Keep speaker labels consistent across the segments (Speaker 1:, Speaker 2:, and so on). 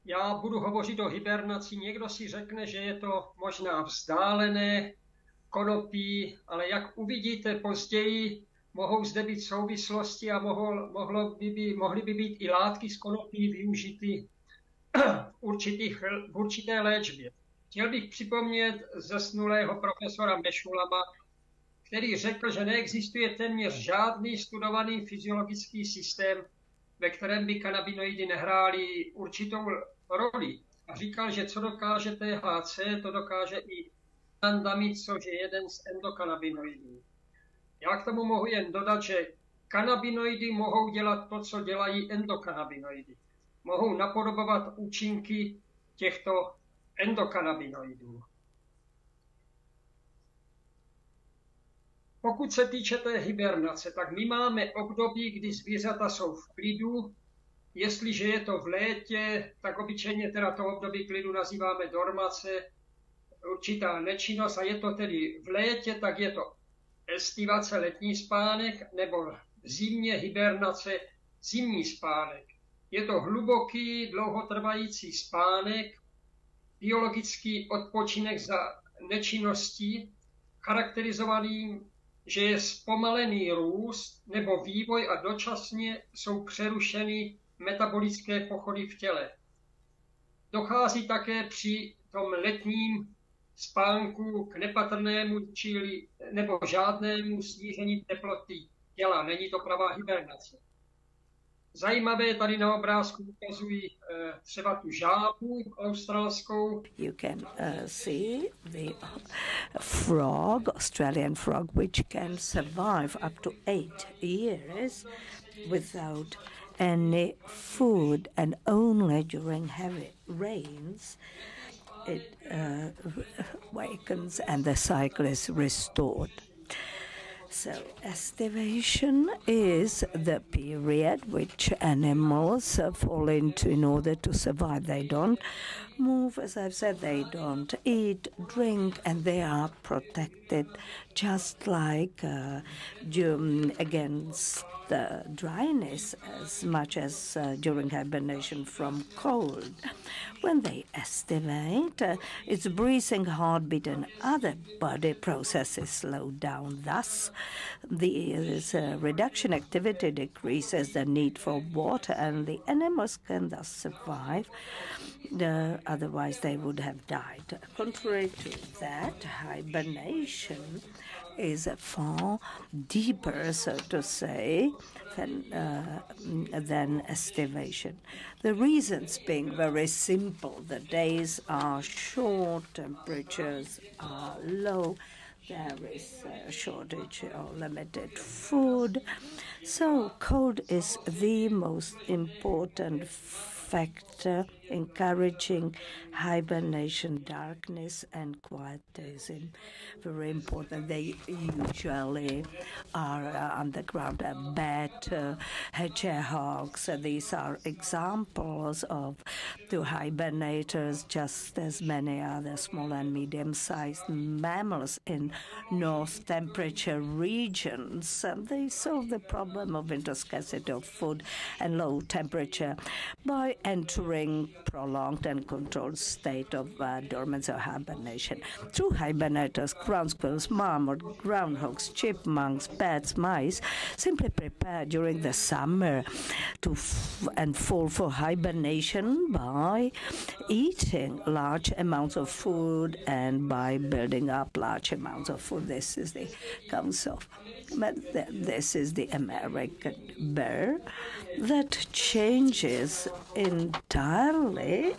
Speaker 1: Já budu hovořit o hibernaci. Někdo si řekne, že je to možná vzdálené konopí, ale jak uvidíte později, mohou zde být souvislosti a mohly by být i látky z konopí využity v určité léčbě. Chtěl bych připomnět zesnulého profesora Mešulama, který řekl, že neexistuje téměř žádný studovaný fyziologický systém, ve kterém by kanabinoidy nehrály určitou roli. A říkal, že co dokáže THC, to dokáže i anandamid, což je jeden z endokannabinoidů. Já k tomu mohu jen dodat, že kanabinoidy mohou dělat to, co dělají endokannabinoidy. Mohou napodobovat účinky těchto endokannabinoidů. Pokud se týče té hibernace, tak my máme období, kdy zvířata jsou v klidu. Jestliže je to v létě, tak obyčejně teda to období klidu nazýváme dormace, určitá nečinnost, a je to tedy v létě, tak je to estivace, letní spánek, nebo v zimě hibernace, zimní spánek. Je to hluboký, dlouhotrvající spánek, biologický odpočinek za nečinností, charakterizovaný, že je zpomalený růst nebo vývoj a dočasně jsou přerušeny metabolické pochody v těle. Dochází také při tom letním spánku k nepatrnému nebo žádnému snížení teploty těla. Není to pravá hibernace. Zajímavé, tady na obrázku ukazují třeba tu žábu australskou.
Speaker 2: You can see the frog, Australian frog, which can survive up to 8 years without any food, and only during heavy rains it wakens and the cycle is restored. So estivation is the period which animals fall into in order to survive. They don't move, as I've said, they don't eat, drink, and they are protected just like against dryness as much as during hibernation from cold. When they estivate, its breathing, heartbeat, and other body processes slow down. Thus, this reduction activity decreases the need for water, and the animals can thus survive. Otherwise, they would have died. Contrary to that, hibernation is far deeper, so to say, than estivation. The reasons being very simple. The days are short, temperatures are low, there is a shortage or limited food. So cold is the most important factor encouraging hibernation. Darkness and quiet is very important. They usually are underground. Bat, hedgehogs. These are examples of the hibernators, just as many other small and medium-sized mammals in north temperature regions. They solve the problem of winter scarcity of food and low temperature by entering prolonged and controlled state of dormancy or hibernation. True hibernators, ground squirrels, marmot, groundhogs, chipmunks, bats, mice, simply prepare during the summer and fall for hibernation by eating large amounts of food and by building up large amounts of food. This is the council. This is the American bear that changes entirely,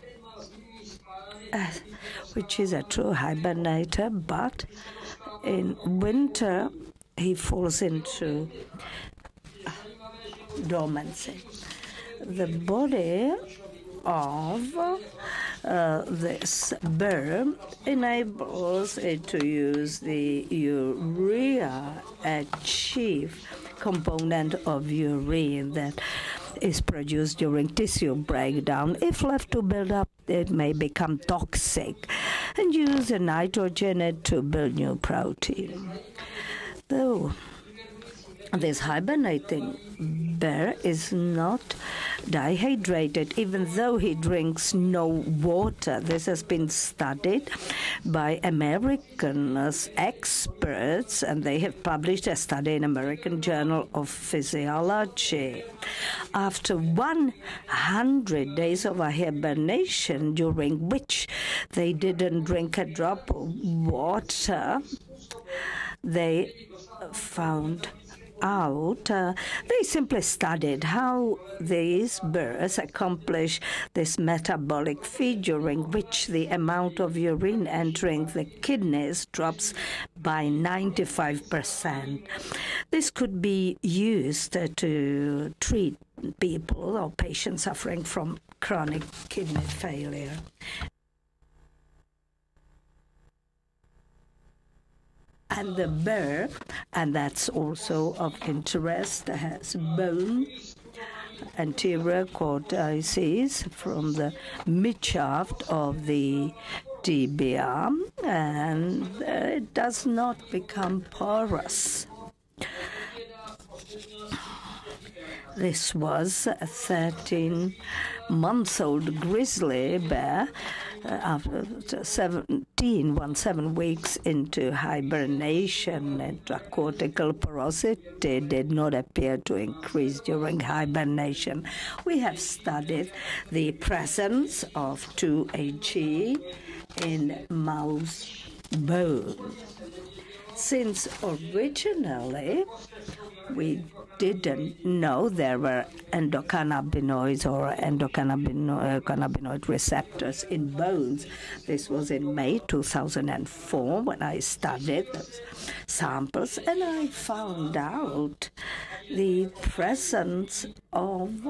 Speaker 2: which is a true hibernator, but in winter he falls into dormancy. The body of this bear enables it to use the urea, a chief component of urine that is produced during tissue breakdown. If left to build up, it may become toxic and use the nitrogen to build new protein. Though this hibernating bear is not dehydrated, even though he drinks no water. This has been studied by American experts, and they have published a study in American Journal of Physiology. After 100 days of a hibernation, during which they didn't drink a drop of water, they found out, they simply studied how these birds accomplish this metabolic feat, during which the amount of urine entering the kidneys drops by 95%. This could be used to treat people or patients suffering from chronic kidney failure. And the bear, and that's also of interest, has bone, anterior cortices from the midshaft of the tibia, and it does not become porous. This was a 13-month-old grizzly bear after 17 weeks into hibernation. Intracortical porosity did not appear to increase during hibernation. We have studied the presence of 2-HG in mouse bone. Since originally we didn't know there were endocannabinoids or endocannabinoid receptors in bones. This was in May 2004 when I studied those samples, and I found out the presence of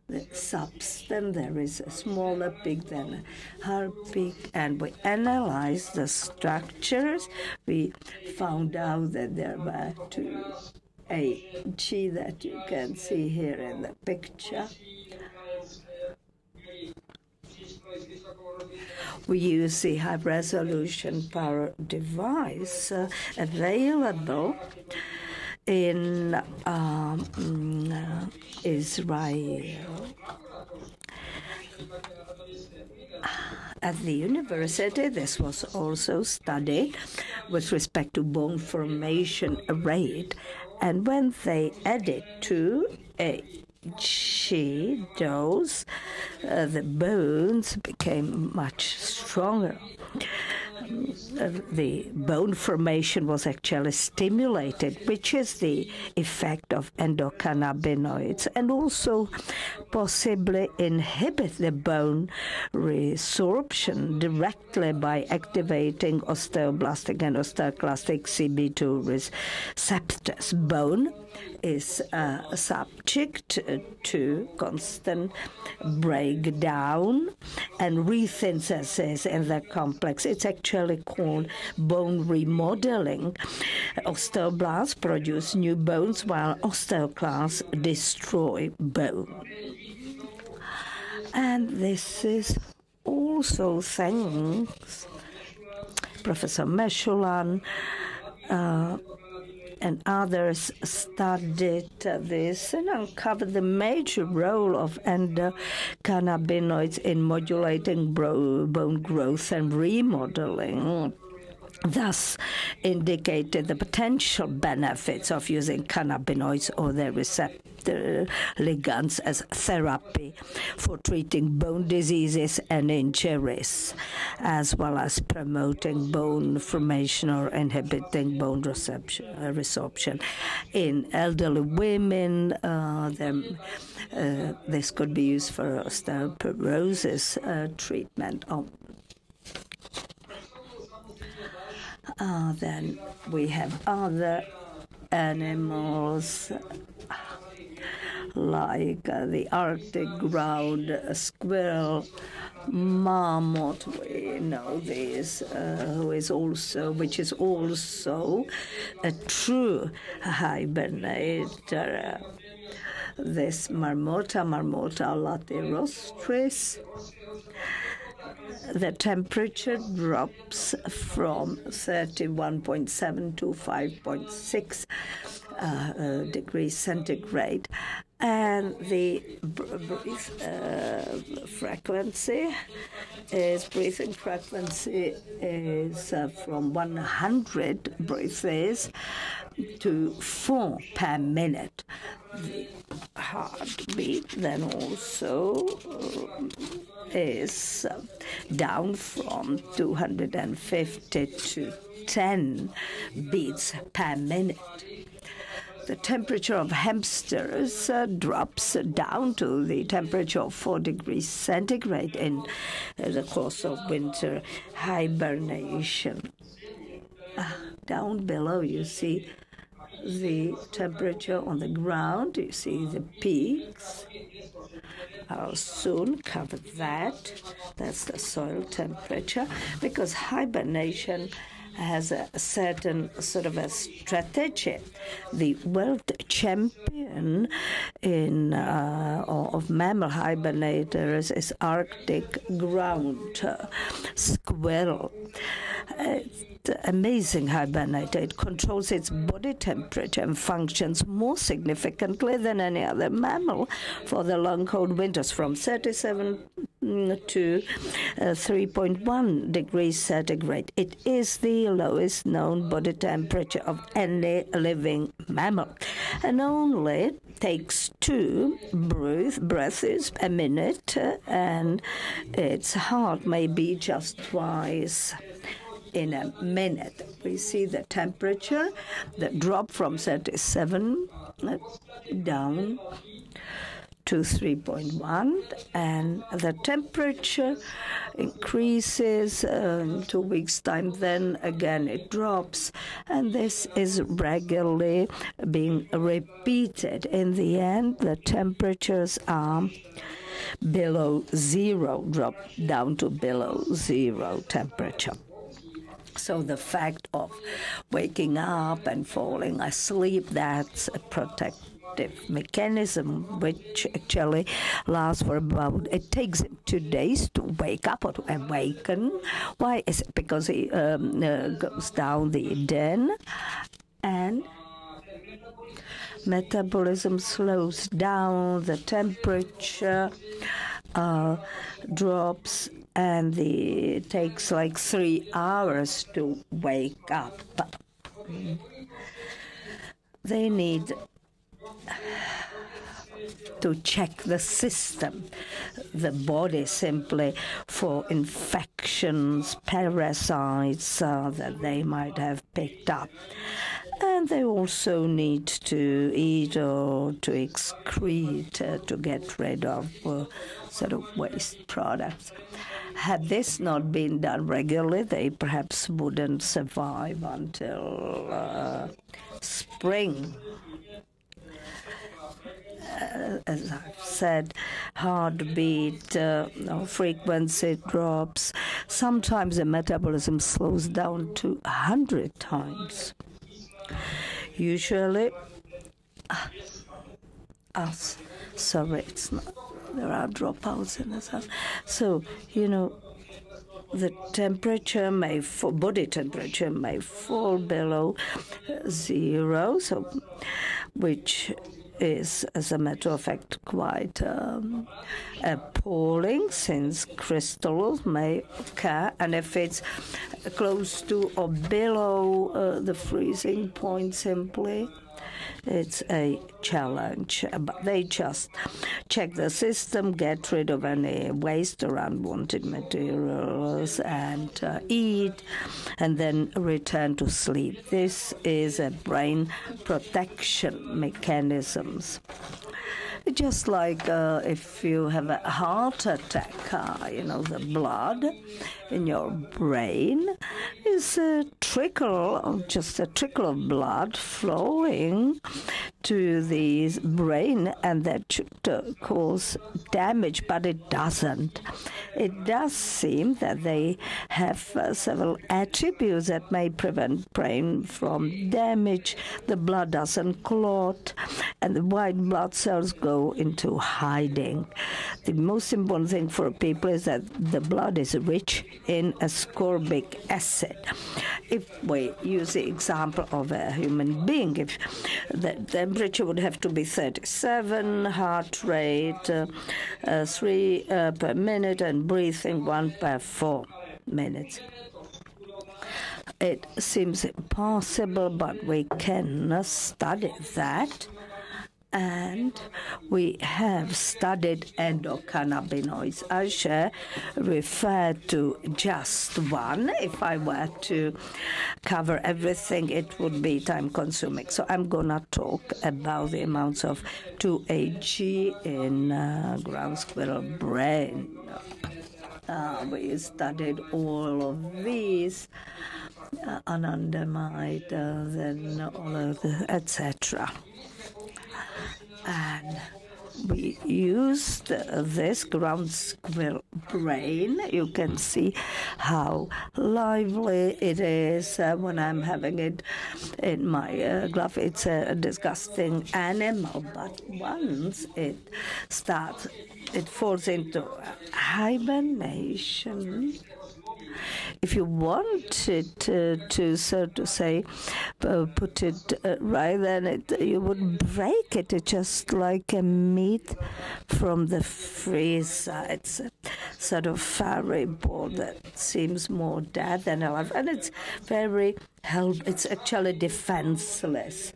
Speaker 2: the substance. There is a smaller peak than her peak, and we analyzed the structures. We found out that there were 2-HG that you can see here in the picture. We use the high-resolution power device available in Israel. At the university, this was also studied with respect to bone formation rate, and when they added 2-HG dose, the bones became much stronger. The bone formation was actually stimulated, which is the effect of endocannabinoids, and also possibly inhibit the bone resorption directly by activating osteoblastic and osteoclastic CB2 receptors. Bone is subject to constant breakdown and resynthesis in the complex. It's actually called bone remodeling. Osteoblasts produce new bones while osteoclasts destroy bone. And this is also thanks Professor Meshulan and others studied this and uncovered the major role of endocannabinoids in modulating bone growth and remodeling, thus indicated the potential benefits of using cannabinoids or their receptor ligands as therapy for treating bone diseases and injuries, as well as promoting bone formation or inhibiting bone resorption. In elderly women, this could be used for osteoporosis treatment. Then we have other animals like the Arctic ground squirrel, marmot. We know this, which is also a true hibernator. This Marmota laterostris. The temperature drops from 31.7 to 5.6 degrees centigrade, And the breathing frequency is from 100 breaths to 4 per minute. The heartbeat then also is down from 250 to 10 beats per minute. The temperature of hamsters drops down to the temperature of 4 degrees centigrade in the course of winter hibernation. Down below you see the temperature on the ground. You see the peaks. I'll soon cover that. That's the soil temperature, because hibernation has a certain sort of a strategy. The world champion of mammal hibernators is Arctic ground squirrel. Amazing hibernator. It controls its body temperature and functions more significantly than any other mammal for the long cold winters, from 37 to 3.1 degrees centigrade. It is the lowest known body temperature of any living mammal, and only takes 2 breaths a minute, and its heart may beat just twice in a minute. We see the temperature that dropped from 37 down to 3.1, and the temperature increases in 2 weeks' time. Then again it drops, and this is regularly being repeated. In the end, the temperatures are below zero, drop down to below zero temperature. So the fact of waking up and falling asleep, that's a protective mechanism which actually lasts for about, it takes 2 days to wake up or to awaken. Why is it? Because he goes down the den and metabolism slows down, the temperature drops, and it takes like 3 hours to wake up. They need to check the system, the body, simply for infections, parasites that they might have picked up. And they also need to eat or to excrete to get rid of sort of waste products. Had this not been done regularly, they perhaps wouldn't survive until spring. As I've said, heartbeat frequency drops. Sometimes the metabolism slows down to 100 times. Usually, sorry, it's not. There are dropouts in this house. So, the temperature body temperature may fall below zero, which is, as a matter of fact, quite appalling, since crystals may occur, and if it's close to or below the freezing point, simply it's a challenge. But they just check the system, get rid of any waste or unwanted materials, and eat, and then return to sleep. This is a brain protection mechanisms. Just like if you have a heart attack, the blood in your brain is just a trickle of blood flowing to the brain, and that should cause damage, but it doesn't. It does seem that they have several attributes that may prevent brain from damage. The blood doesn't clot, and the white blood cells go into hiding. The most important thing for people is that the blood is rich in ascorbic acid. If we use the example of a human being, if there temperature would have to be 37, heart rate 3 per minute, and breathing 1 per 4 minutes. It seems impossible, but we can study that. And we have studied endocannabinoids. I shall refer to just one. If I were to cover everything, it would be time-consuming. So I'm going to talk about the amounts of 2Ag in ground squirrel brain. We studied all of these, anandamide, then all of the, etc. And we used this ground squirrel brain. You can see how lively it is when I'm having it in my glove. It's a disgusting animal, but once it falls into hibernation. If you wanted to, so to say, put it right, then you would break it. It's just like a meat from the freezer. It's a sort of furry ball that seems more dead than alive, and it's very it's actually defenseless.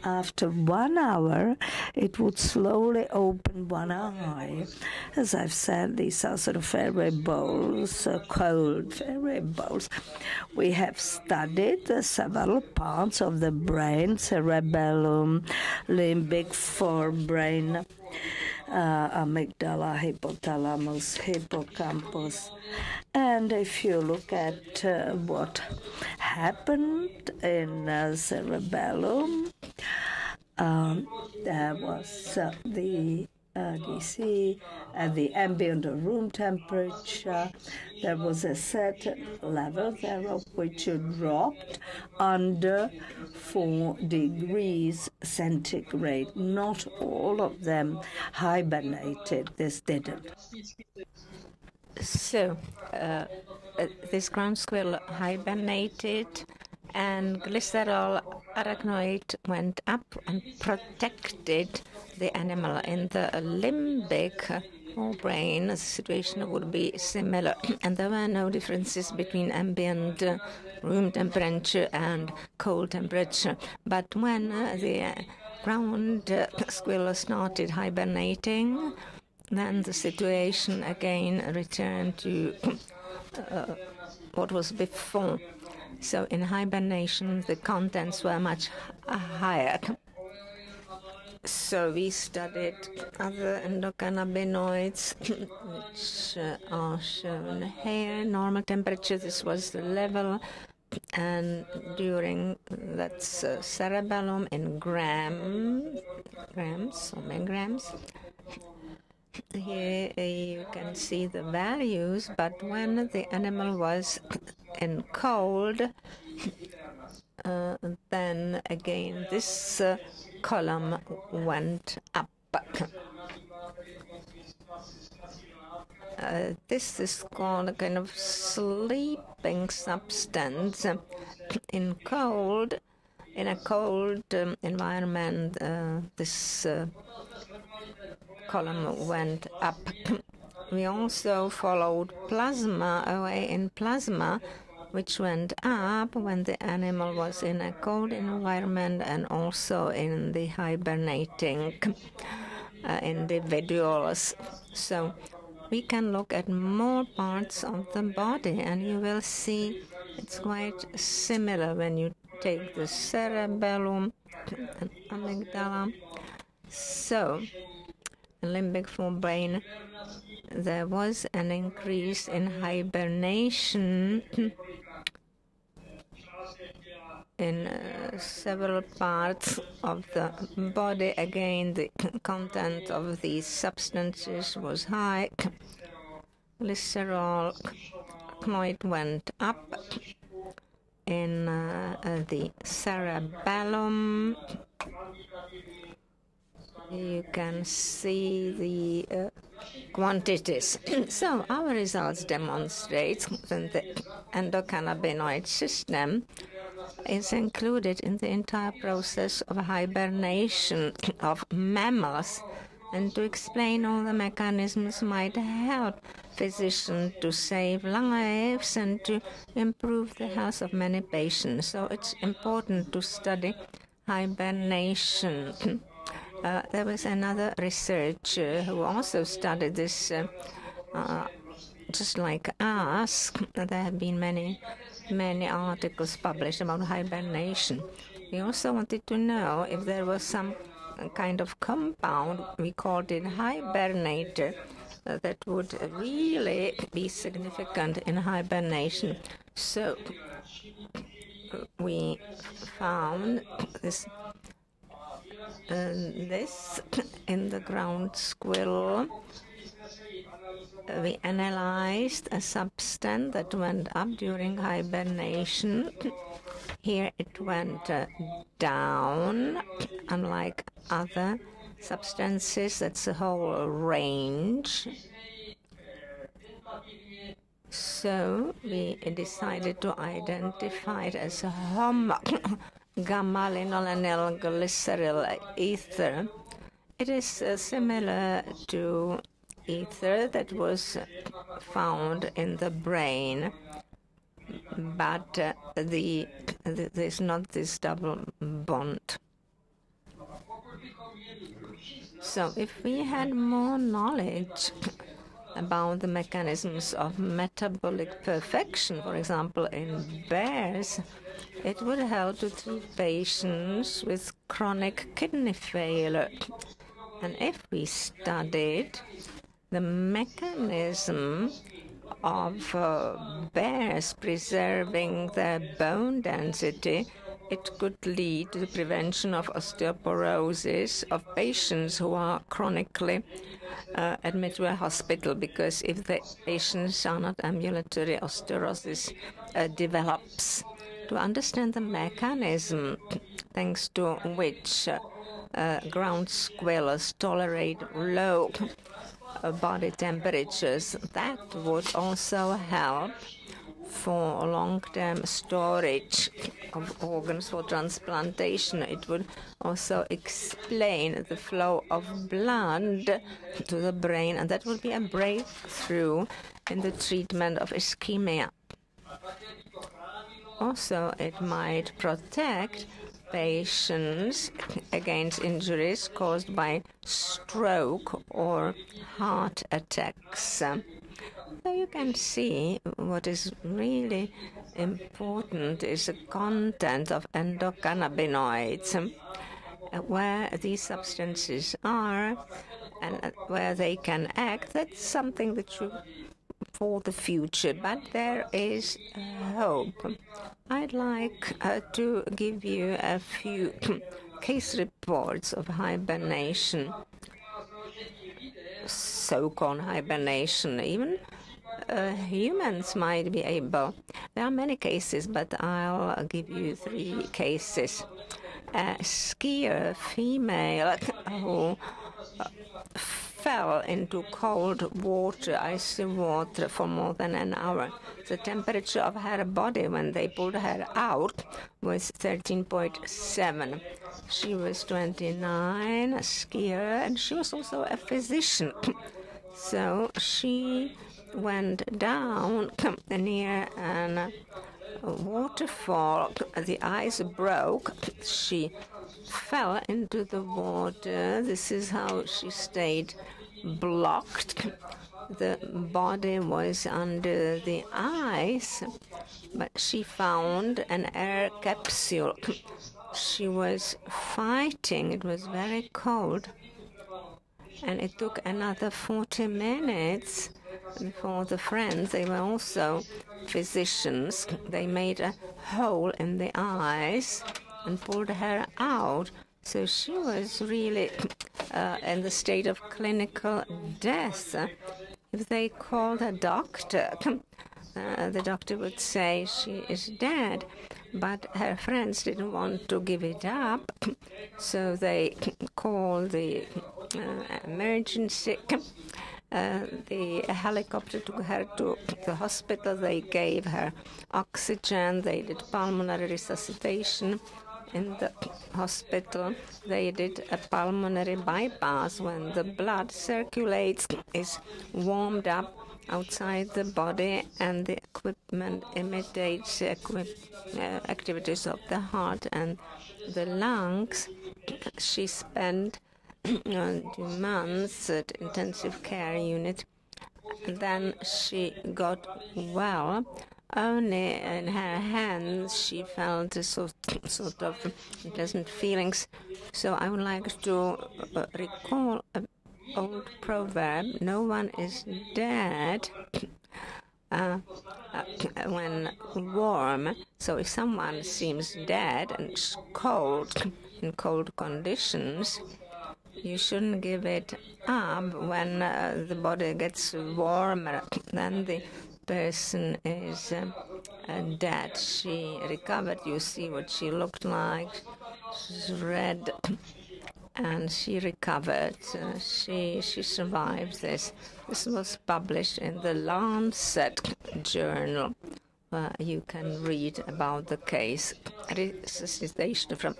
Speaker 2: After 1 hour, it would slowly open one eye. As I've said, these are sort of fairy balls, cold fairy balls. We have studied several parts of the brain, cerebellum, limbic forebrain, amygdala, hypothalamus, hippocampus. And if you look at what happened in cerebellum, there was the DC at the ambient room temperature. There was a certain level thereof which dropped under 4 degrees centigrade. Not all of them hibernated. This didn't.
Speaker 3: So this ground squirrel hibernated, and glycerol arachnoid went up and protected the animal. In the limbic brain, the situation would be similar, and there were no differences between ambient room temperature and cold temperature. But when the ground squirrel started hibernating, then the situation again returned to what was before. So in hibernation, the contents were much higher. So we studied other endocannabinoids, which are shown here. Normal temperature, this was the level, and during, that's cerebellum in grams or milligrams. Here you can see the values, but when the animal was in cold, then again this column went up. This is called a kind of sleeping substance. In a cold environment, this column went up. We also followed plasma, away in plasma, which went up when the animal was in a cold environment and also in the hibernating individuals. So we can look at more parts of the body, and you will see it's quite similar when you take the cerebellum and amygdala. So limbic forebrain, there was an increase in hibernation in several parts of the body. Again, the content of these substances was high. Glycerol went up in the cerebellum. You can see the quantities. So our results demonstrate that the endocannabinoid system is included in the entire process of hibernation of mammals, and to explain all the mechanisms might help physicians to save lives and to improve the health of many patients. So it's important to study hibernation. There was another researcher who also studied this just like us. There have been many articles published about hibernation. We also wanted to know if there was some kind of compound, we called it hibernator, that would really be significant in hibernation. So we found this in the ground squirrel. We analyzed a substance that went up during hibernation. Here it went down, unlike other substances. That's a whole range. So we decided to identify it as gamma-linolanyl glyceryl ether. It is similar to ether that was found in the brain, but there's not this double bond. So if we had more knowledge about the mechanisms of metabolic perfection, for example, in bears, it would help to treat patients with chronic kidney failure. And if we studied the mechanism of bears preserving their bone density, it could lead to the prevention of osteoporosis of patients who are chronically admitted to a hospital, because if the patients are not ambulatory, osteoporosis develops. To understand the mechanism thanks to which ground squirrels tolerate low body temperatures, that would also help for long-term storage of organs for transplantation. It would also explain the flow of blood to the brain, and that would be a breakthrough in the treatment of ischemia. Also, it might protect patients against injuries caused by stroke or heart attacks. So you can see what is really important is the content of endocannabinoids, where these substances are and where they can act. That's something that should for the future, but there is hope. I'd like to give you a few case reports of hibernation, so-called hibernation. Even humans might be able. There are many cases, but I'll give you 3 cases. A skier female who fell into cold water, icy water, for more than an hour. The temperature of her body when they pulled her out was 13.7. She was 29, a skier, and she was also a physician. So she went down near a waterfall. The ice broke. She fell into the water. This is how she stayed blocked. The body was under the ice, but she found an air capsule. She was fighting. It was very cold. And it took another 40 minutes before the friends, they were also physicians, they made a hole in the ice and pulled her out. So she was really in the state of clinical death. If they called a doctor, the doctor would say she is dead. But her friends didn't want to give it up, so they called the emergency the helicopter took her to the hospital. They gave her oxygen. They did pulmonary resuscitation in the hospital. They did a pulmonary bypass. When the blood circulates, is warmed up outside the body, and the equipment imitates activities of the heart and the lungs. She spent 2 months at intensive care unit. Then she got well. Only in her hands she felt sort of unpleasant feelings. So I would like to recall an old proverb: no one is dead when warm. So if someone seems dead and it's cold, in cold conditions, you shouldn't give it up. When the body gets warmer, then the person is dead. She recovered. You see what she looked like. She's red, and she recovered. She survived this. This was published in the Lancet journal, where you can read about the case. Resuscitation from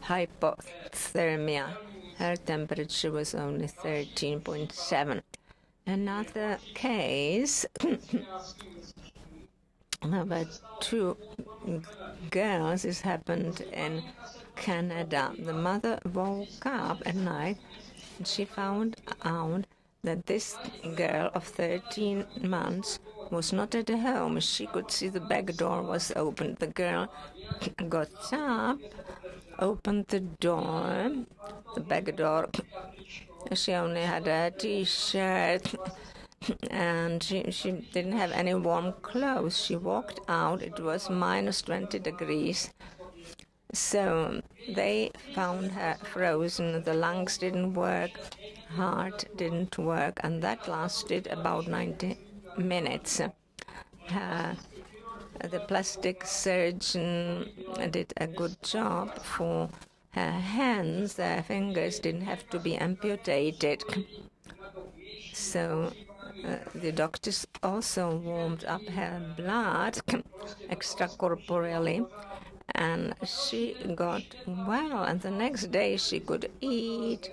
Speaker 3: hypothermia. Her temperature was only 13.7. Another case about 2 girls. This happened in Canada. The mother woke up at night and she found out that this girl of 13 months was not at home. She could see the back door was open. The girl got up, opened the door, the back door. She only had a T-shirt and she didn't have any warm clothes. She walked out. It was minus 20 degrees. So they found her frozen. The lungs didn't work, heart didn't work, and that lasted about 90 minutes. The plastic surgeon did a good job for her hands. Their fingers didn't have to be amputated. So the doctors also warmed up her blood extracorporeally, and she got well. And the next day she could eat,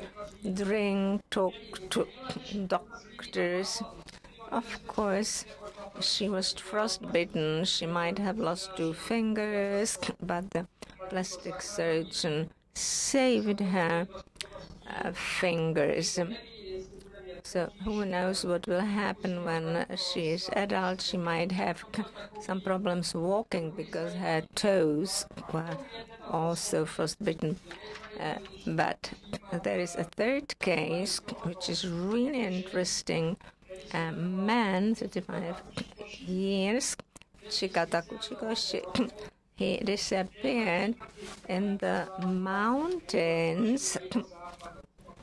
Speaker 3: drink, talk to doctors. Of course, she was frostbitten. She might have lost 2 fingers, but the plastic surgeon saved her fingers. So who knows what will happen when she is adult. She might have some problems walking because her toes were also frostbitten. But there is a third case which is really interesting. A man, 35 years, he disappeared in the mountains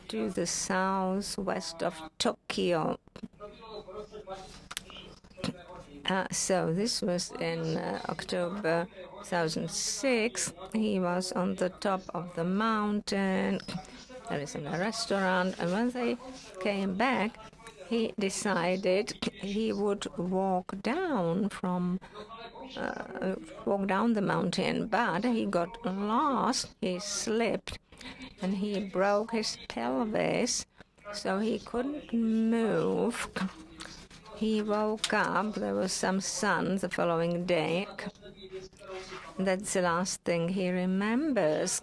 Speaker 3: to the southwest of Tokyo. So this was in October 2006. He was on the top of the mountain. There is a restaurant, and when they came back, he decided he would walk down the mountain, but he got lost. He slipped, and he broke his pelvis, so he couldn't move. He woke up. There was some sun the following day. That's the last thing he remembers.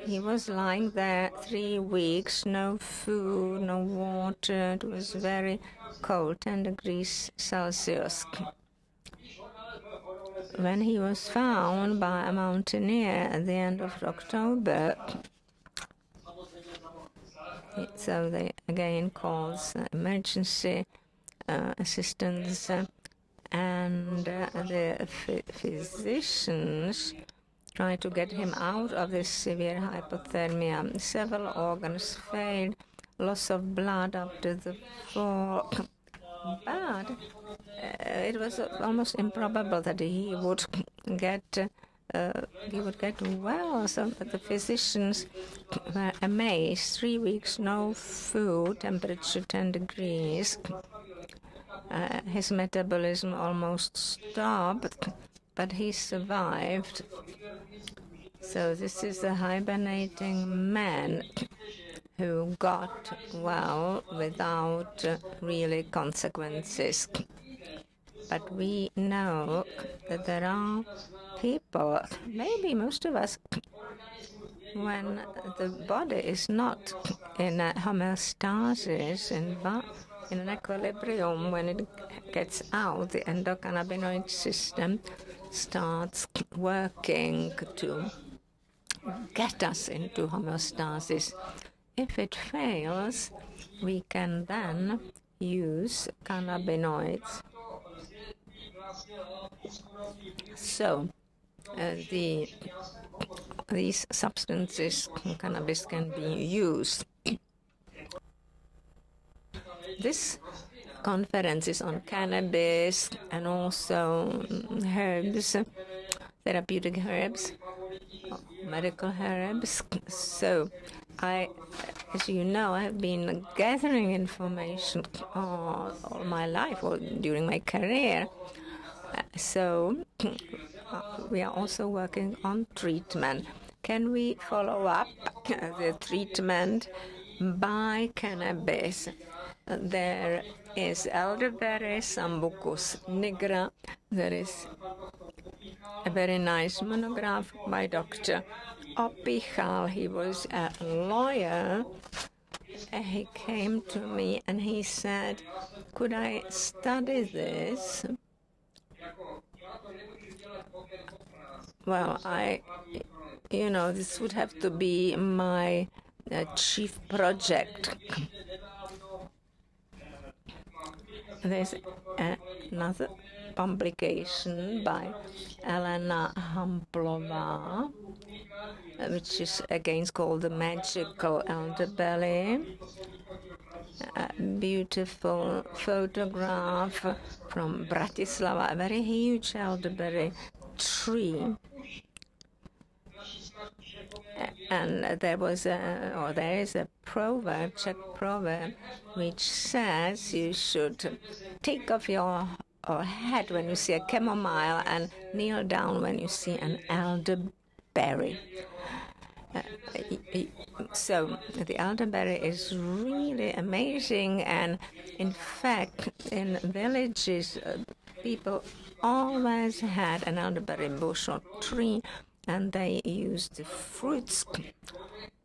Speaker 3: He was lying there 3 weeks, no food, no water. It was very cold, 10 degrees Celsius. When he was found by a mountaineer at the end of October, so they again calls emergency assistance, and the physicians try to get him out of this severe hypothermia. Several organs failed, loss of blood after the fall. But it was almost improbable that he would get he would get well. So the physicians were amazed. 3 weeks, no food, temperature 10 degrees. His metabolism almost stopped, but he survived. So this is a hibernating man who got well without really consequences. But we know that there are people, maybe most of us, when the body is not in a homeostasis, in an equilibrium, when it gets out, the endocannabinoid system starts working to get us into homeostasis. If it fails, we can then use cannabinoids. So these substances, cannabis, can be used. This conference is on cannabis and also herbs, therapeutic herbs, medical herbs. So as you know, I have been gathering information all my life or during my career. So we are also working on treatment. Can we follow up the treatment by cannabis? There is elderberry, Sambucus nigra. There is a very nice monograph by Dr. Opichal. He was a lawyer. He came to me and he said, could I study this? Well, this would have to be my chief project. There's another publication by Elena Hamplova, which is again called The Magical Elderberry. A beautiful photograph from Bratislava, a very huge elderberry tree. And there is a proverb, Czech proverb, which says you should take off your head when you see a chamomile and kneel down when you see an elderberry. So the elderberry is really amazing, and in fact, in villages, people always had an elderberry bush or tree, and they used the fruits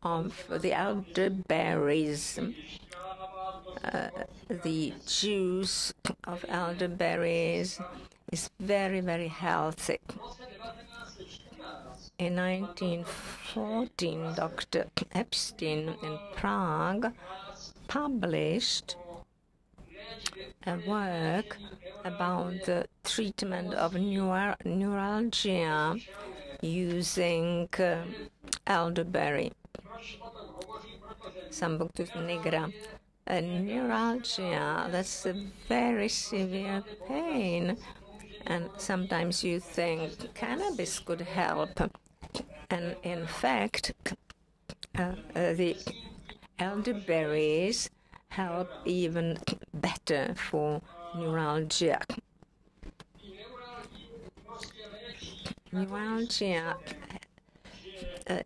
Speaker 3: of the elderberries. The juice of elderberries is very, very healthy. In 1914, Dr. Epstein in Prague published a work about the treatment of neuralgia using elderberry, Sambucus nigra. Neuralgia, that's a very severe pain, and sometimes you think cannabis could help. And in fact, the elderberries help even better for neuralgia. Neuralgia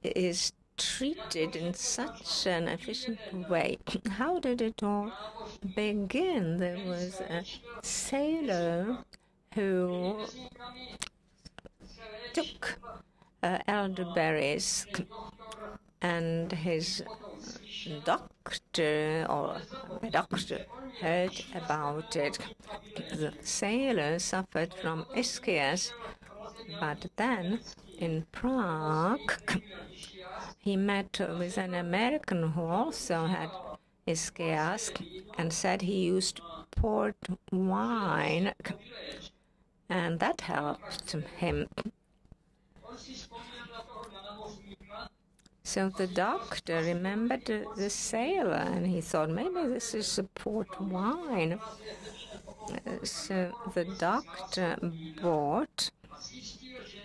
Speaker 3: is treated in such an efficient way. How did it all begin? There was a sailor who took elderberries, and his doctor heard about it. The sailor suffered from ischias, but then in Prague he met with an American who also had ischias and said he used port wine, and that helped him. So the doctor remembered the sailor, and he thought maybe this is a port wine. So the doctor bought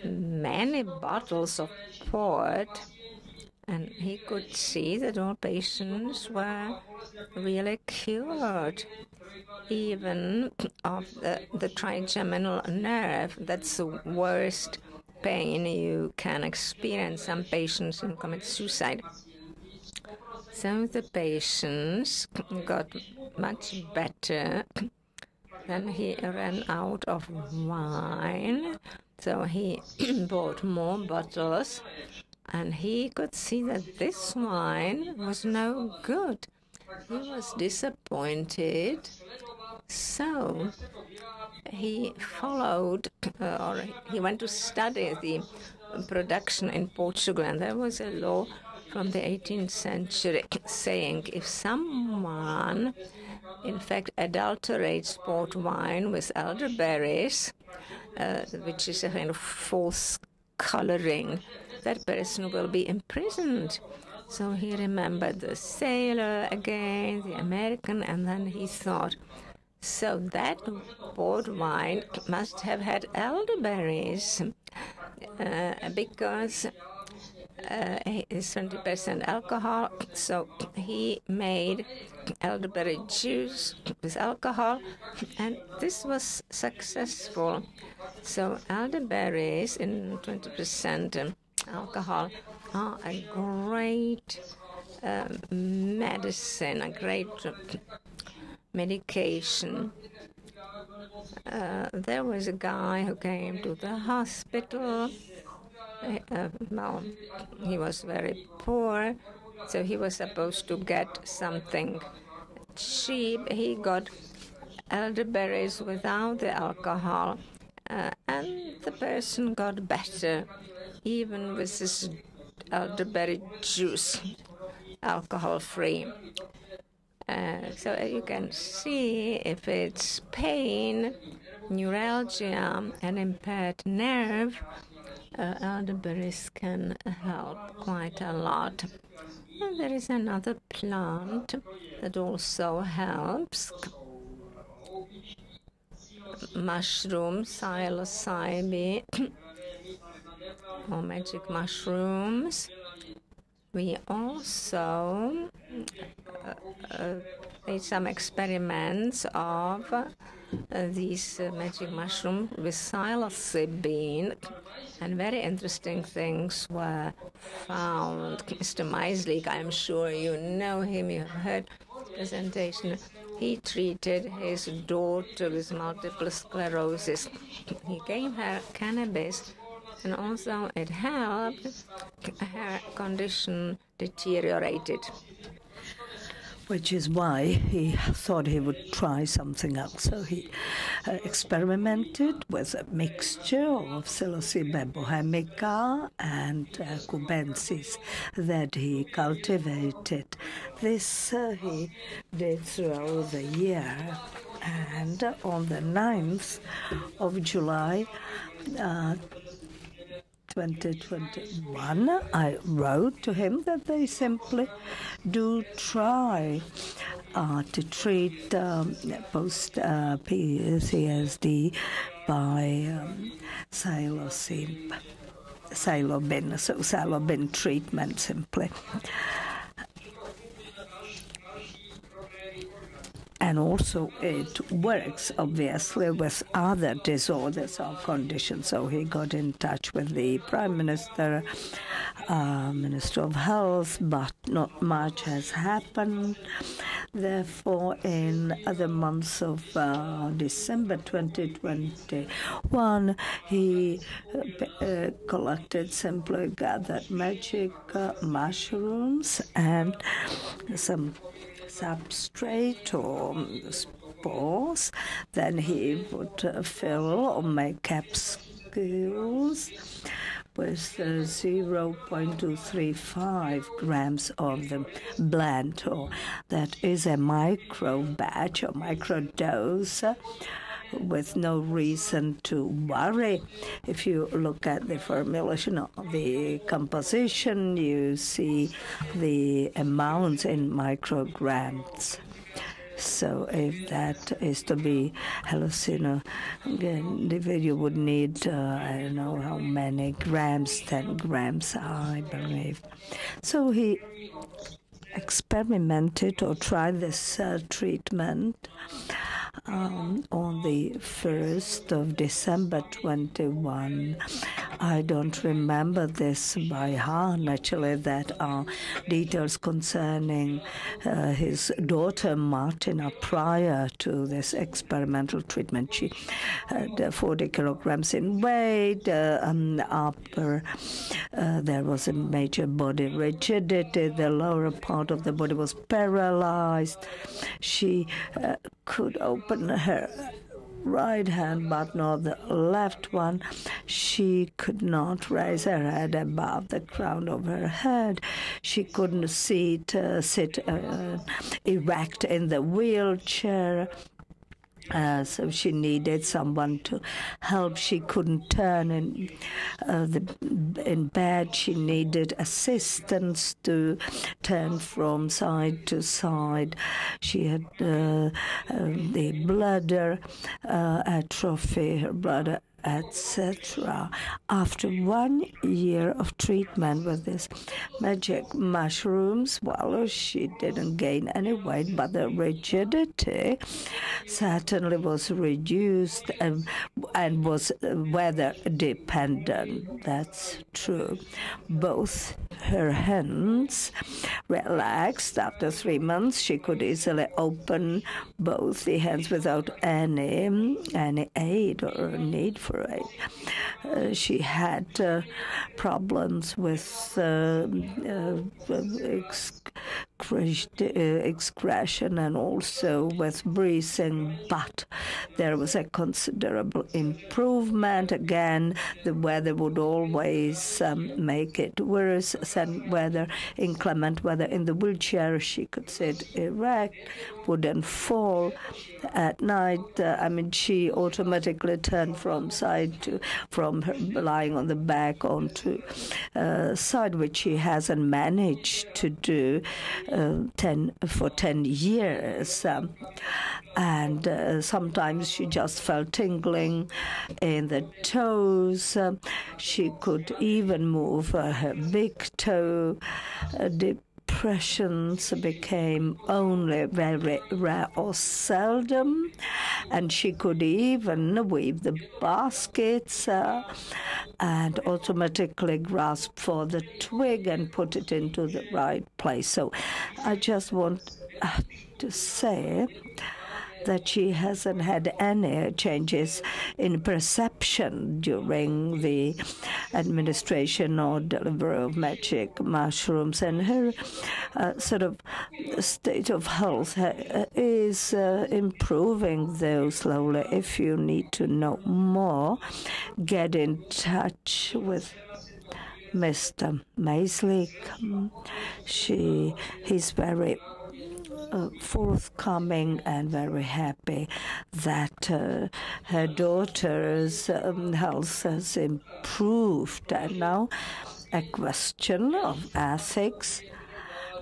Speaker 3: many bottles of port, and he could see that all patients were really cured, even of the trigeminal nerve. That's the worst pain you can experience. Some patients can commit suicide. So the patients got much better. Then he ran out of wine, so he bought more bottles, and he could see that this wine was no good. He was disappointed, so he followed, or he went to study the production in Portugal, and there was a law from the 18th century saying if someone in fact adulterates port wine with elderberries, which is a kind of false coloring, that person will be imprisoned. So he remembered the sailor again, the American, and then he thought, so that port wine must have had elderberries because it's 20% alcohol. So he made elderberry juice with alcohol, and this was successful. So elderberries in 20% alcohol are a great medicine, a great medication. There was a guy who came to the hospital. Well, he was very poor, so he was supposed to get something cheap. He got elderberries without the alcohol, and the person got better, even with this elderberry juice, alcohol-free. So you can see if it's pain, neuralgia, and impaired nerve, elderberries can help quite a lot. And there is another plant that also helps. Mushroom, psilocybe, or magic mushrooms. We also made some experiments of these magic mushrooms with psilocybin, and very interesting things were found. Mr. Meislik, I'm sure you know him, you have heard his presentation. He treated his daughter with multiple sclerosis. He gave her cannabis, and also it helped, her condition deteriorated.
Speaker 2: Which is why he thought he would try something else. So he experimented with a mixture of Psilocybe bohemica and cubensis that he cultivated. This he did throughout the year. And on the 9th of July, 2021, I wrote to him that they simply do try to treat post-PTSD by psilocybin, so psilocybin treatment simply. And also it works, obviously, with other disorders or conditions. So he got in touch with the Prime Minister, Minister of Health, but not much has happened. Therefore, in the months of December 2021, he collected, simply gathered magic mushrooms and some substrate or spores. Then he would fill or make capsules with 0.235 grams of the blend, or that is a micro batch or micro dose, with no reason to worry. If you look at the formulation of the composition, you see the amounts in micrograms. So if that is to be hallucinogen, the video would need, I don't know how many grams, 10 grams, I believe. So he experimented or tried this treatment on the 1st of December 21. I don't remember this by heart. Actually, that are details concerning his daughter Martina prior to this experimental treatment. She had 40 kilograms in weight. Upper, there was a major body rigidity. The lower part of the body was paralyzed. She could open her right hand, but not the left one. She could not raise her head above the crown of her head. She couldn't sit erect in the wheelchair. So she needed someone to help. She couldn't turn in bed. She needed assistance to turn from side to side. She had the bladder atrophy, her bladder, etc. After 1 year of treatment with this magic mushrooms, well, she didn't gain any weight, but the rigidity certainly was reduced and was weather dependent. That's true. Both her hands relaxed. After 3 months, she could easily open both the hands without any aid or need for aid. She had problems with excretion and also with breathing, but there was a considerable improvement. Again, the weather would always make it worse. Than weather, inclement weather. In the wheelchair, she could sit erect, wouldn't fall. At night, she automatically turned from her lying on the back onto side, which she hasn't managed to do for 10 years. And sometimes she just felt tingling in the toes. She could even move her big toe. Depressions became only very rare or seldom, and she could even weave the baskets and automatically grasp for the twig and put it into the right place. So I just want to say that she hasn't had any changes in perception during the administration or delivery of magic mushrooms, and her sort of state of health is improving, though slowly. If you need to know more, get in touch with Mr. Maislik. He's very forthcoming and very happy that her daughter's health has improved. And now a question of ethics,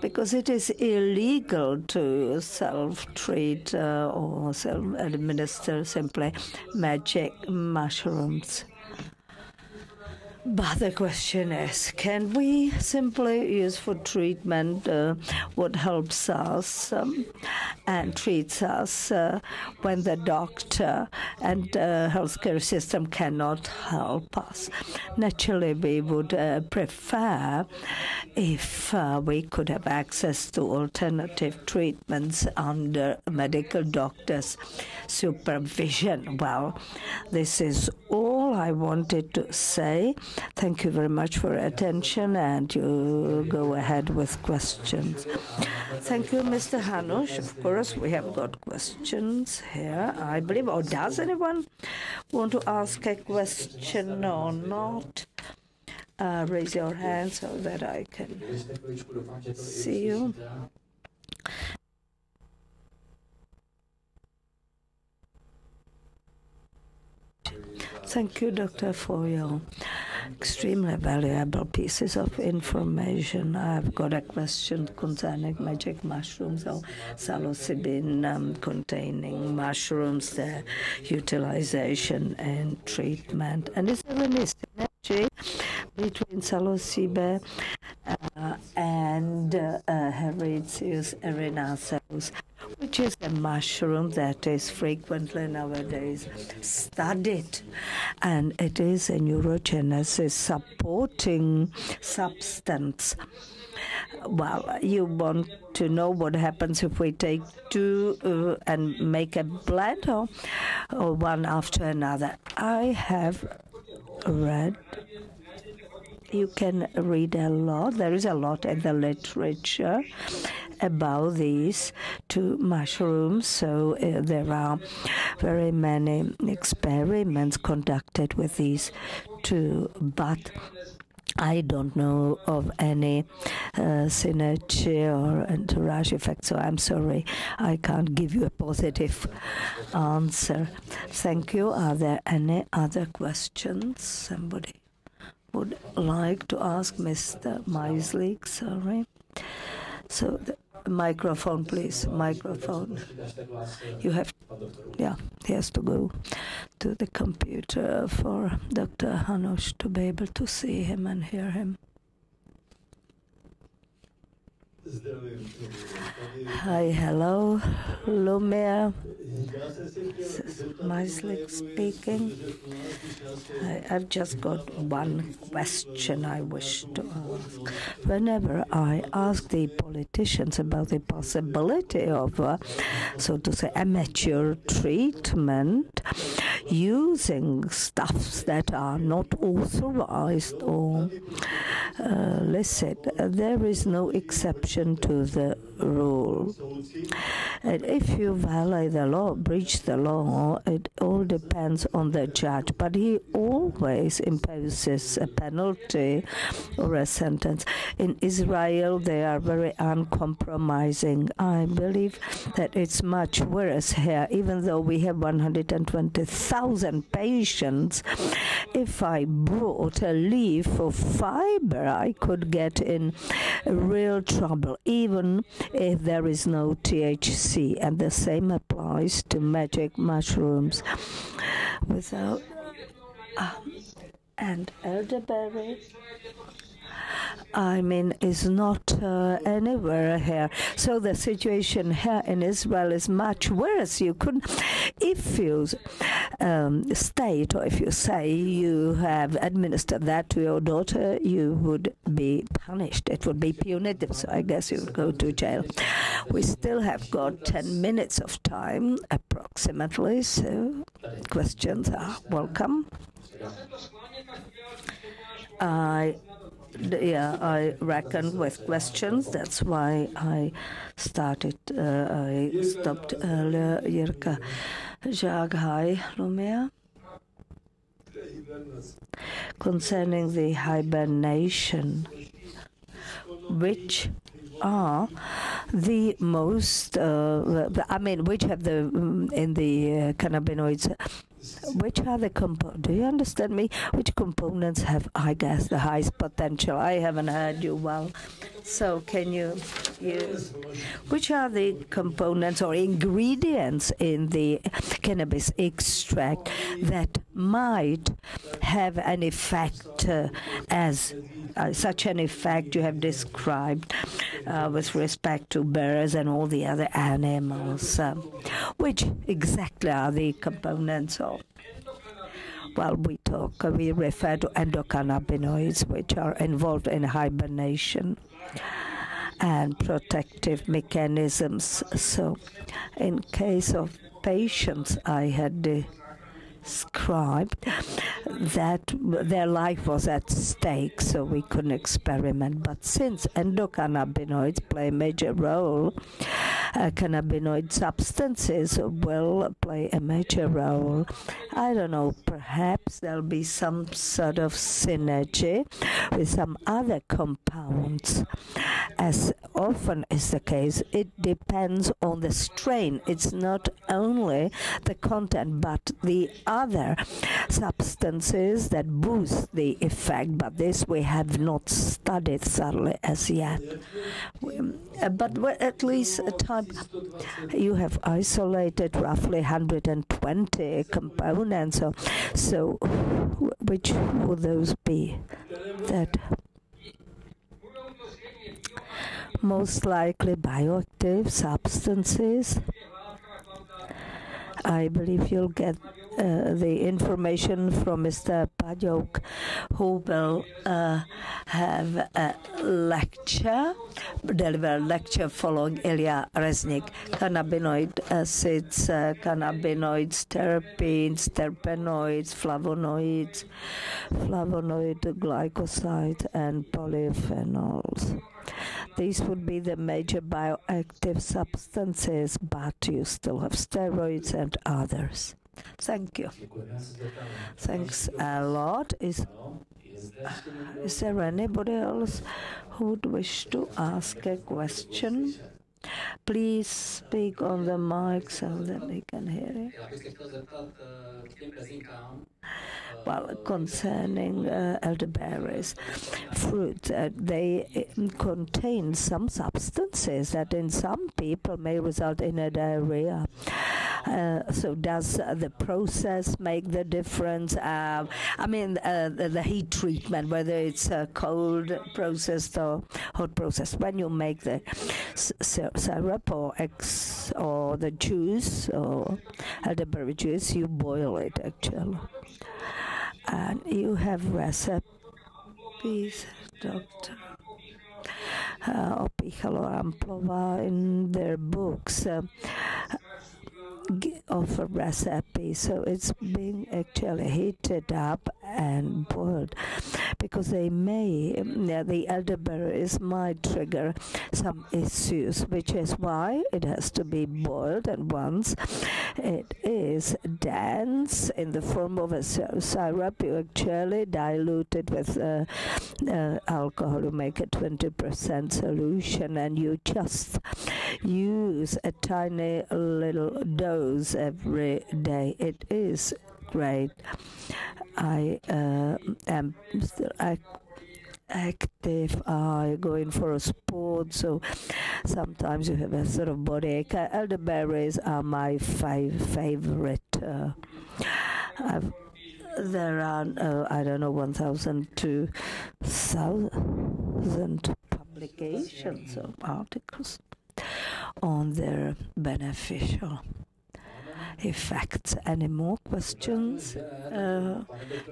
Speaker 2: because it is illegal to self-treat or self-administer simply magic mushrooms. But the question is, can we simply use for treatment what helps us and treats us when the doctor and healthcare system cannot help us? Naturally, we would prefer if we could have access to alternative treatments under medical doctor's supervision. Well, this is all I wanted to say. Thank you very much for your attention, and you go ahead with questions. Thank you, Mr. Hanuš. Of course, we have got questions here, I believe. Or does anyone want to ask a question or not? Raise your hand so that I can see you. Thank you, Doctor, for your extremely valuable pieces of information. I've got a question concerning magic mushrooms or psilocybin containing mushrooms, their utilization and treatment. And is there any synergy between psilocybin and Hericius erinaceus, which is a mushroom that is frequently nowadays studied, and it is a neurogenesis supporting substance. Well, you want to know what happens if we take two and make a blend, or one after another? I have read. You can read a lot. There is a lot in the literature about these two mushrooms. So there are very many experiments conducted with these two, but I don't know of any synergy or entourage effect, so I'm sorry, I can't give you a positive answer. Thank you. Are there any other questions? Somebody would like to ask Mr. Meislik, sorry. So the microphone, please, microphone. You have, yeah, he has to go to the computer for Dr. Hanuš to be able to see him and hear him. Hi, hello, Lumír. Meislik speaking. I've just got one question I wish to ask. Whenever I ask the politicians about the possibility of, so to say, amateur treatment using stuffs that are not authorized or licit, there is no exception to the rule. And if you violate the law, breach the law, it all depends on the judge, but he always imposes a penalty or a sentence. In Israel, they are very uncompromising. I believe that it's much worse here, even though we have 120,000 patients. If I brought a leaf of fiber, I could get in real trouble, even if there is no THC, and the same applies to magic mushrooms. Without and elderberry, I mean, is not anywhere here. So the situation here in Israel is much worse. You couldn't, if you state, or if you say you have administered that to your daughter, you would be punished. It would be punitive, so I guess you would go to jail. We still have got 10 minutes of time, approximately, so questions are welcome. I reckoned with questions. That's why I started. I stopped earlier. Jirka Žák, hi, Lumír. Concerning the hibernation, which are the most, which have the, in the cannabinoids, which are the do you understand me? Which components have, I guess, the highest potential? I haven't heard you well. So can you which are the components or ingredients in the cannabis extract that might have an effect as such an effect you have described with respect to bears and all the other animals? Which exactly are the components of? Well, we refer to endocannabinoids, which are involved in hibernation and protective mechanisms. So in case of patients, I had described that their life was at stake, so we couldn't experiment. But since endocannabinoids play a major role, cannabinoid substances will play a major role. I don't know, perhaps there'll be some sort of synergy with some other compounds. as often is the case, it depends on the strain. It's not only the content, but the other substances that boost the effect. But this we have not studied thoroughly as yet. But at least a type, you have isolated roughly 120 components. So which would those be? That most likely bioactive substances. I believe you'll get the information from Mr. Paďok, who will have a lecture, deliver a lecture following Ilya Reznik. Cannabinoid acids, cannabinoids, terpenes, terpenoids, flavonoid glycosides, and polyphenols. These would be the major bioactive substances, but you still have steroids and others. Thank you. Thanks a lot. Is there anybody else who would wish to ask a question? Please speak on the mic so that we can hear you. Well, concerning elderberries, fruit, they contain some substances that in some people may result in a diarrhea. So does the process make the difference? I mean, the heat treatment, whether it's a cold processed or hot processed. When you make the syrup or the juice or elderberry juice, you boil it actually. And you have recipes, Dr. Opichalo Amplova in their books offer recipes, so it's being actually heated up and boiled because they may, the elderberries might trigger some issues, which is why it has to be boiled, and once it is dense in the form of a syrup, you actually dilute it with alcohol to make a 20% solution, and you just use a tiny little dose every day. It is great. I am still active. I go in for a sport, so sometimes you have a sort of body ache. Elderberries are my favorite. There are, I don't know, 1,000 to 1,000 publications of articles on their beneficial effects. Any more questions?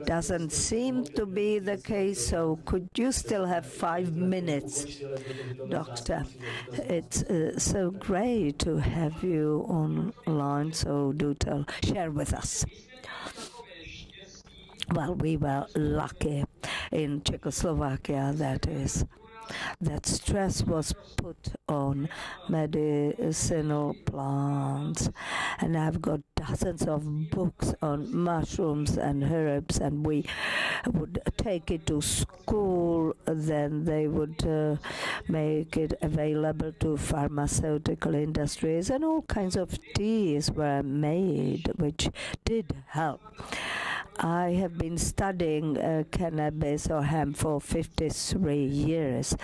Speaker 2: Doesn't seem to be the case, so could you still have 5 minutes, Doctor? It's so great to have you online, so do share with us. Well, we were lucky in Czechoslovakia, that is, that stress was put on medicinal plants, and I've got dozens of books on mushrooms and herbs, and we would take it to school, then they would make it available to pharmaceutical industries, and all kinds of teas were made which did help. I have been studying cannabis or hemp for 53 years.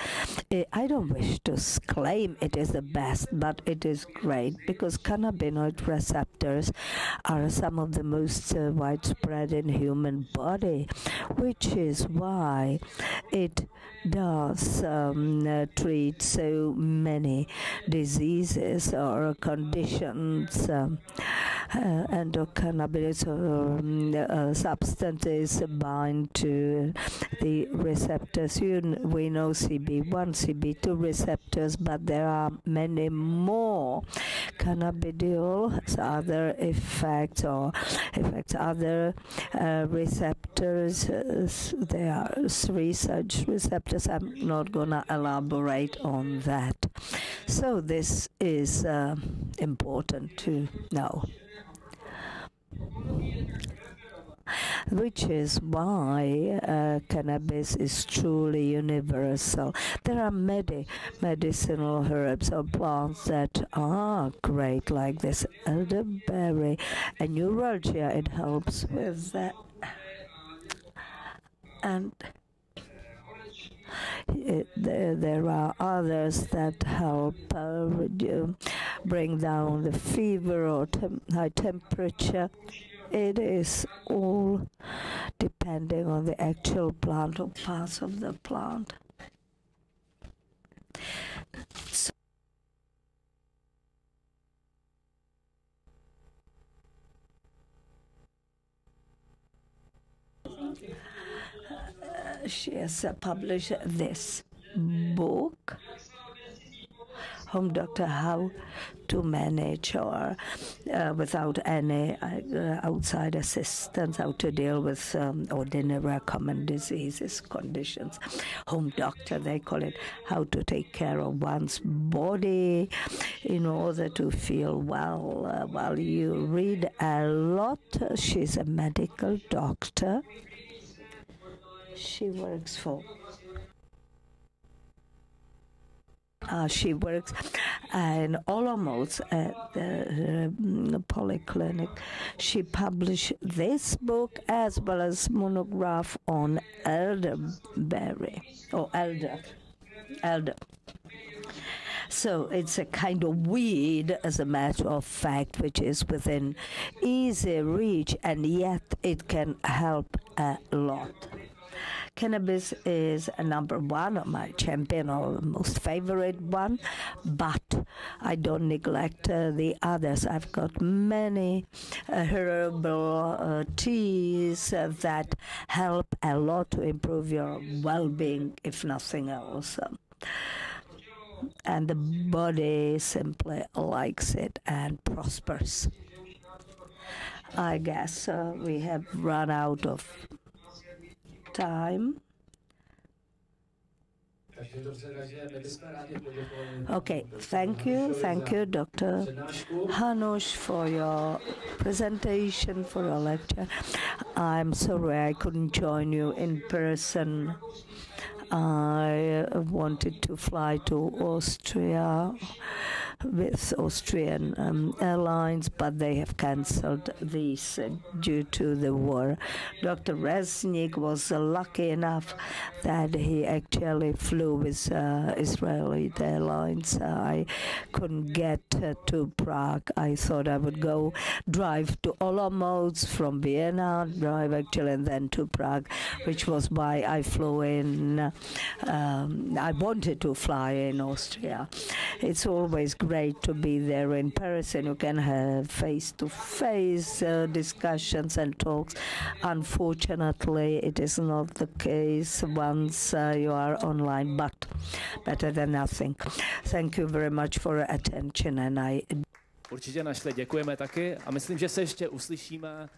Speaker 2: I don't wish to claim it is the best, but it is great because cannabinoid receptors are some of the most widespread in human body, which is why it does treat so many diseases or conditions. Endocannabinoids substances bind to the receptors. We know CB1, CB2 receptors, but there are many more. Cannabidiol has other effects or affects other receptors. There are 3 such receptors. I'm not going to elaborate on that. So this is important to know. which is why cannabis is truly universal. There are many medicinal herbs or plants that are great, like this elderberry and neuralgia. It helps with that. And there are others that help bring down the fever or high temperature. It is all depending on the actual plant or parts of the plant. So she has published this book, Home Doctor, How to Manage or without any outside assistance, how to deal with ordinary common diseases, conditions. Home Doctor, they call it, how to take care of one's body in order to feel well. While you read a lot, she's a medical doctor. She works for she works in Olomouc at the polyclinic. She published this book as well as monograph on elderberry or elder. So it's a kind of weed, as a matter of fact, which is within easy reach, and yet it can help a lot. Cannabis is a number one, or my champion, or most favorite one, but I don't neglect the others. I've got many herbal teas that help a lot to improve your well-being, if nothing else. And the body simply likes it and prospers. I guess we have run out of time. Okay, thank you, Dr. Hanuš, for your presentation, for your lecture. I'm sorry I couldn't join you in person. I wanted to fly to Austria with Austrian airlines, but they have cancelled these due to the war. Dr. Reznik was lucky enough that he actually flew with Israeli airlines. I couldn't get to Prague. I thought I would go drive to Olomouc from Vienna, drive actually, and then to Prague, which was why I flew in. I wanted to fly in Austria. It's always great to be there in person. You can have face-to-face discussions and talks. Unfortunately, it is not the case once you are online, but better than nothing. Thank you very much for your attention, and I...
Speaker 4: Určitě našli, děkujeme taky a myslím, že se ještě uslyšíme.